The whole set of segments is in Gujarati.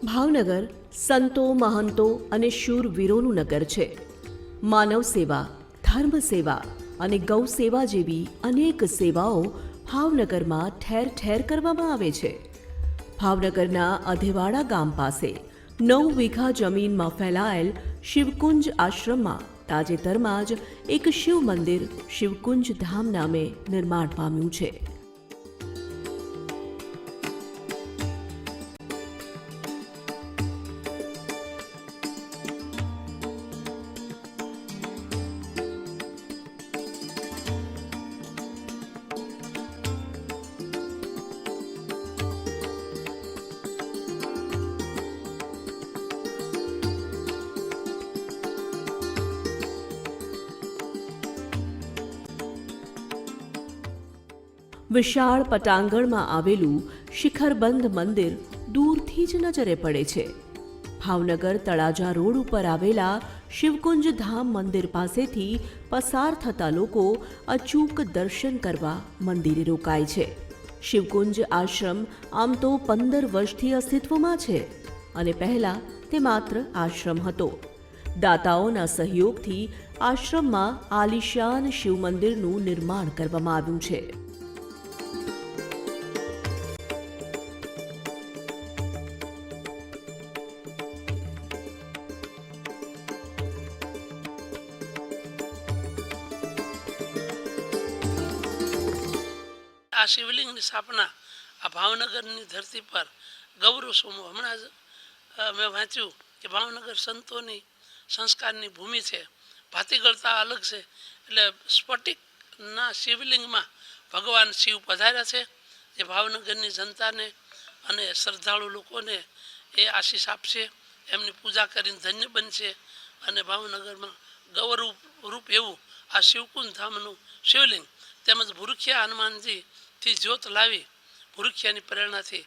ભાવનગર સંતો મહંતો અને શૂરવીરોનું નગર છે. માનવ સેવા, ધર્મ સેવા અને ગૌ સેવા જેવી અનેક સેવાઓ ભાવનગરમાં ઠેર ઠેર કરવામાં આવે છે. ભાવનગરના અધેવાડા ગામ પાસે 9 વીઘા જમીનમાં ફેલાયેલ શિવકુંજ આશ્રમમાં તાજેતરમાં જ એક શિવ મંદિર શિવકુંજ ધામ નામે નિર્માણ પામ્યું છે. વિશાળ પટાંગણમાં આવેલું શિખરબંધ મંદિર દૂરથી જ નજરે પડે છે. ભાવનગર તળાજા રોડ ઉપર આવેલા શિવકુંજ ધામ મંદિર પાસેથી પસાર થતા લોકો અચૂક દર્શન કરવા મંદિરે રોકાય છે. શિવકુંજ આશ્રમ આમ તો 15 વર્ષથી અસ્તિત્વમાં છે અને પહેલા તે માત્ર આશ્રમ હતો. દાતાઓના સહયોગથી આશ્રમમાં આલિશાન શિવ મંદિરનું નિર્માણ કરવામાં આવ્યું છે. આ શિવલિંગની સ્થાપના આ ભાવનગરની ધરતી પર ગૌરવ સોમો. હમણાં જ મેં વાંચ્યું કે ભાવનગર સંતોની સંસ્કારની ભૂમિ છે. ભાતીગળતા અલગ છે. એટલે સ્ફટિકના શિવલિંગમાં ભગવાન શિવ પધાર્યા છે, જે ભાવનગરની જનતાને અને શ્રદ્ધાળુ લોકોને એ આશીષ આપશે, એમની પૂજા કરીને ધન્ય બનશે અને ભાવનગરમાં ગૌરવ રૂપ એવું આ શિવકુંજ ધામનું શિવલિંગ તેમજ ભૂરખિયા હનુમાનજી થી જ્યોત લાવી ભૂરખિયાની પ્રેરણાથી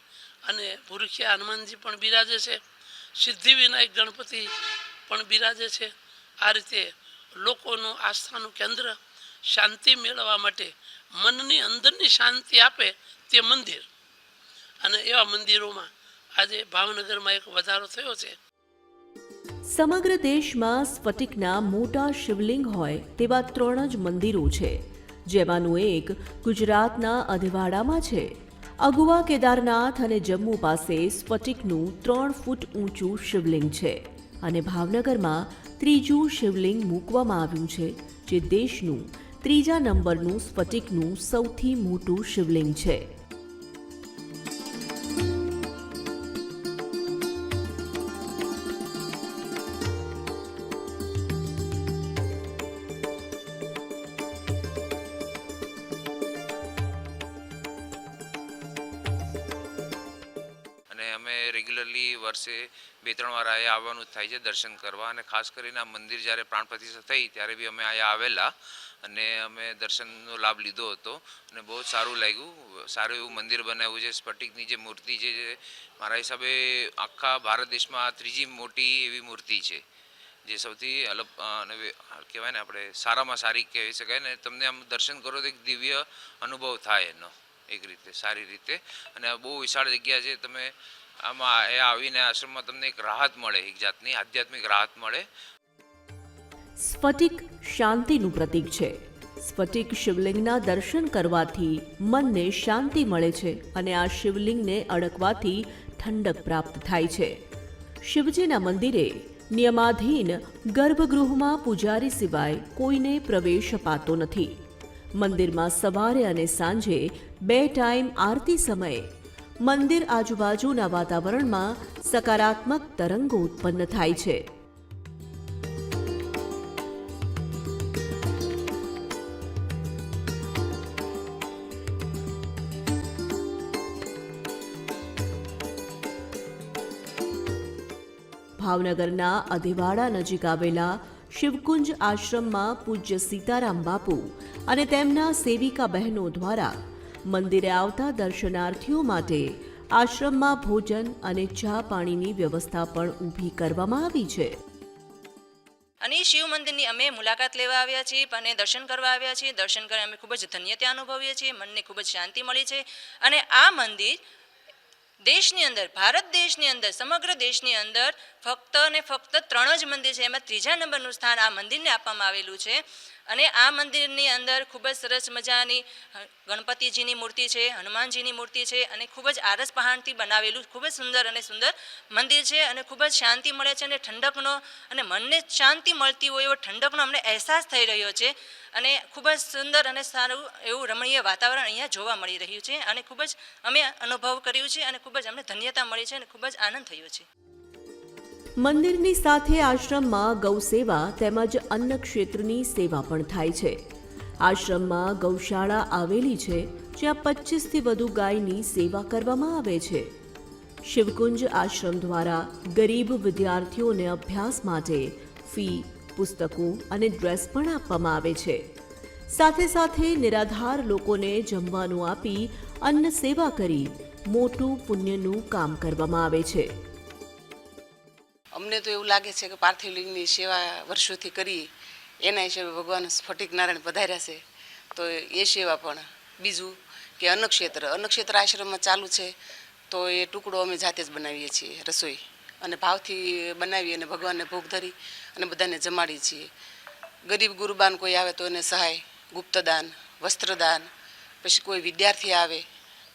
અને ભૂરખિયા હનુમાનજી પણ બિરાજે છે, સિદ્ધિવિનાયક ગણપતિ પણ બિરાજે છે. આ રીતે લોકોનું આસ્થાનું કેન્દ્ર, શાંતિ મેળવવા માટે મનની અંદરની શાંતિ આપે તે મંદિર, અને એવા મંદિરોમાં આજે ભાવનગરમાં એક વધારો થયો છે. સમગ્ર દેશમાં સ્ફટિકના મોટા શિવલિંગ હોય તેવા 3 જ મંદિરો છે, જેમાંનું એક ગુજરાતના અધેવાડામાં છે. અગુવા કેદારનાથ અને જમ્મુ પાસે સ્ફટિકનું 3 ફૂટ ઊંચું શિવલિંગ છે અને ભાવનગરમાં ત્રીજું શિવલિંગ મૂકવામાં આવ્યું છે, જે દેશનું 3જા નંબરનું સ્ફટિકનું સૌથી મોટું શિવલિંગ છે. અમે રેગ્યુલરલી વર્ષે 2-3 વાર અહીંયા આવવાનું થાય છે દર્શન કરવા, અને ખાસ કરીને આ મંદિર જ્યારે પ્રાણ પ્રતિષ્ઠા થઈ ત્યારે બી અમે અહીંયા આવેલા અને અમે દર્શનનો લાભ લીધો હતો અને બહુ જ સારું લાગ્યું. સારું એવું મંદિર બનાવ્યું છે. સ્ફટિકની જે મૂર્તિ છે, મારા હિસાબે આખા ભારત દેશમાં 3જી મોટી એવી મૂર્તિ છે, જે સૌથી અલગ કહેવાય ને, આપણે સારામાં સારી કહેવી શકાય ને. તમને આમ દર્શન કરો તો એક દિવ્ય અનુભવ થાય એનો, એક રીતે સારી રીતે. અને બહુ વિશાળ જગ્યા છે. તમે આમાં આવીને આશ્રમમાં તમને એક રાહત મળે, એક જાતની આધ્યાત્મિક રાહત મળે. સ્ફટિક શાંતિનું પ્રતીક છે. સ્ફટિક શિવલિંગના દર્શન કરવાથી મનને શાંતિ મળે છે અને આ શિવલિંગને અડકવાથી ઠંડક પ્રાપ્ત થાય છે. શિવજીના મંદિરે નિયમાધીન ગર્ભગૃહમાં પૂજારી સિવાય કોઈને પ્રવેશ અપાતો નથી. મંદિરમાં સવારે અને સાંજે 2 ટાઈમ આરતી સમયે મંદિર આજુબાજુના વાતાવરણમાં સકારાત્મક તરંગો ઉત્પન્ન થાય છે. ભાવનગરના અધેવાડા નજીક આવેલા શિવકુંજ આશ્રમમાં પૂજ્ય સીતારામ બાપુ અને તેમના સેવિકા બહેનો દ્વારા મંદિરે આવતા દર્શનાર્થીઓ માટે આશ્રમમાં ભોજન અને ચા પાણીની વ્યવસ્થા પણ ઊભી કરવામાં આવી છે. અને શિવ મંદિરની અમે મુલાકાત લેવા આવ્યા છીએ અને દર્શન કરવા આવ્યા છીએ. દર્શન કરી અમે ખૂબ જ ધન્યતા અનુભવીએ છીએ, મનને ખૂબ જ શાંતિ મળી છે. અને આ મંદિર દેશની અંદર, ભારત દેશની અંદર, સમગ્ર દેશની અંદર ફક્ત ને ફક્ત 3 જ મંદિર છે, એમાં 3જા નંબરનું સ્થાન આ મંદિરને આપવામાં આવેલું છે. અને આ મંદિરની અંદર ખૂબ જ સરસ મજાની ગણપતિજીની મૂર્તિ છે, હનુમાનજીની મૂર્તિ છે અને ખૂબ જ આરસ પહાણથી બનાવેલું ખૂબ જ સુંદર મંદિર છે. અને ખૂબ જ શાંતિ મળે છે અને ઠંડકનો અને મનને શાંતિ મળતી હોય એવો ઠંડકનો અમને અહેસાસ થઈ રહ્યો છે. અને ખૂબ જ સુંદર અને સારું એવું રમણીય વાતાવરણ અહીંયા જોવા મળી રહ્યું છે. અને ખૂબ જ અમે અનુભવ કર્યું છે અને ખૂબ જ અમને ધન્યતા મળી છે અને ખૂબ જ આનંદ થયો છે. મંદિરની સાથે આશ્રમમાં ગૌ સેવા તેમજ અન્ન ક્ષેત્રની સેવા પણ થાય છે. આશ્રમમાં ગૌશાળા આવેલી છે, જ્યાં 25થી વધુ ગાયની સેવા કરવામાં આવે છે. શિવકુંજ આશ્રમ દ્વારા ગરીબ વિદ્યાર્થીઓને અભ્યાસ માટે ફી, પુસ્તકો અને ડ્રેસ પણ આપવામાં આવે છે. સાથે સાથે નિરાધાર લોકોને જમવાનું આપી અન્ન સેવા કરી મોટું પુણ્યનું કામ કરવામાં આવે છે. અમને તો એવું લાગે છે કે પાર્થિવ લિંગની સેવા વર્ષોથી કરી એના હિસાબે ભગવાન સ્ફટિક નારાયણ પધાર્યા છે, તો એ સેવા પણ. બીજું કે અન્નક્ષેત્ર આશ્રમમાં ચાલુ છે, તો એ ટુકડો અમે જાતે જ બનાવીએ છીએ, રસોઈ અને ભાવથી બનાવી અને ભગવાનને ભોગ ધરી અને બધાને જમાડીએ છીએ. ગરીબ ગુરબાન કોઈ આવે તો એને સહાય, ગુપ્તદાન, વસ્ત્રદાન. પછી કોઈ વિદ્યાર્થી આવે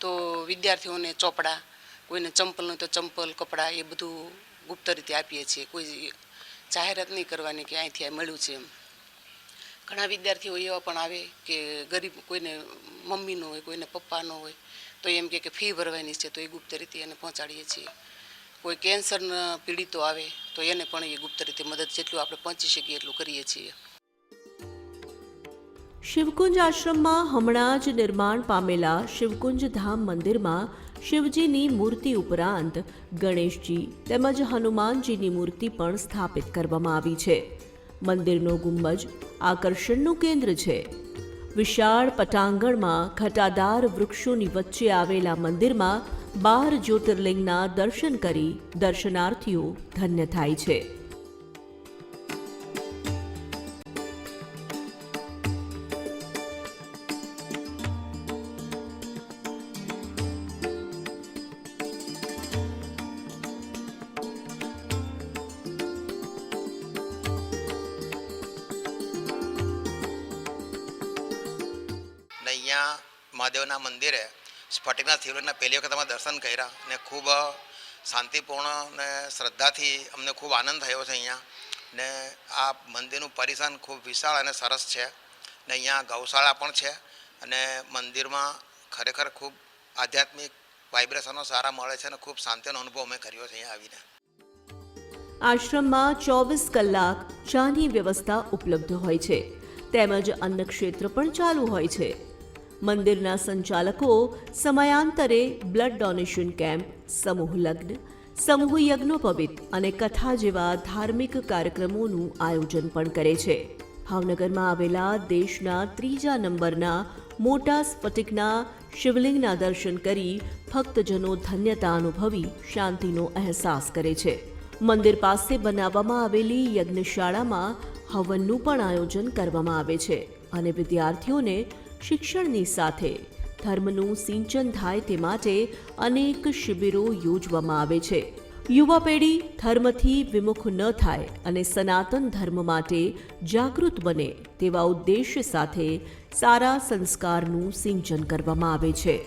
તો વિદ્યાર્થીઓને ચોપડા, કોઈને ચંપલ હોય તો ચંપલ, કપડાં, એ બધું ગુપ્ત રીતે આપીએ છીએ. કોઈ જાહેરાત નહીં કરવાની કે અહીંથી આ મળ્યું છે એમ. ઘણા વિદ્યાર્થીઓ એવા પણ આવે કે ગરીબ, કોઈને મમ્મીનો હોય, કોઈને પપ્પાનો હોય, તો એમ કે ફી ભરવાની છે, તો એ ગુપ્ત રીતે એને પહોંચાડીએ છીએ. કોઈ કેન્સરના પીડિતો આવે તો એને પણ એ ગુપ્ત રીતે મદદ જેટલું આપણે પહોંચી શકીએ એટલું કરીએ છીએ. શિવકુંજ આશ્રમમાં હમણાં જ નિર્માણ પામેલા શિવકુંજ ધામ મંદિરમાં શિવજીની મૂર્તિ ઉપરાંત ગણેશજી તેમજ હનુમાનજીની મૂર્તિ પણ સ્થાપિત કરવામાં આવી છે. મંદિરનો ગુંબજ આકર્ષણનું કેન્દ્ર છે. વિશાળ પટાંગણમાં ઘટાદાર વૃક્ષોની વચ્ચે આવેલા મંદિરમાં 12 જ્યોતિર્લિંગના દર્શન કરી દર્શનાર્થીઓ ધન્ય થાય છે. અહીંયા મહાદેવના મંદિરે સ્ફટિકના શિવલિંગના પહેલી વખત અમે દર્શન કર્યા ને ખૂબ શાંતિપૂર્ણ ને શ્રદ્ધાથી અમને ખૂબ આનંદ થયો છે અહીંયા. ને આ મંદિરનું પરિસર ખૂબ વિશાળ અને સરસ છે ને અહીંયા ગૌશાળા પણ છે અને મંદિરમાં ખરેખર ખૂબ આધ્યાત્મિક વાઇબ્રેશનો સારા મળે છે અને ખૂબ શાંતિનો અનુભવ અમે કર્યો છે અહીંયા આવીને. આશ્રમમાં 24 કલાક ચાની વ્યવસ્થા ઉપલબ્ધ હોય છે તેમજ અન્ન ક્ષેત્ર પણ ચાલુ હોય છે. મંદિરના સંચાલકો સમયાંતરે બ્લડ ડોનેશન કેમ્પ, સમૂહ લગ્ન, સમૂહ યજ્ઞોપવિત અને કથા જેવા ધાર્મિક કાર્યક્રમોનું આયોજન પણ કરે છે. ભાવનગરમાં આવેલા દેશના 3જા નંબરના મોટા સ્ફટિકના શિવલિંગના દર્શન કરી ભક્તજનો ધન્યતા અનુભવી શાંતિનો અહેસાસ કરે છે. મંદિર પાસે બનાવવામાં આવેલી યજ્ઞશાળામાં હવનનું પણ આયોજન કરવામાં આવે છે અને વિદ્યાર્થીઓને શિક્ષણની સાથે ધર્મનું સિંચન થાય તે માટે અનેક શિબિરો યોજવામાં આવે છે. યુવા પેઢી ધર્મથી વિમુખ ન થાય અને સનાતન ધર્મ માટે જાગૃત બને તેવા ઉદ્દેશ્ય સાથે સારા સંસ્કારનું સિંચન કરવામાં આવે છે.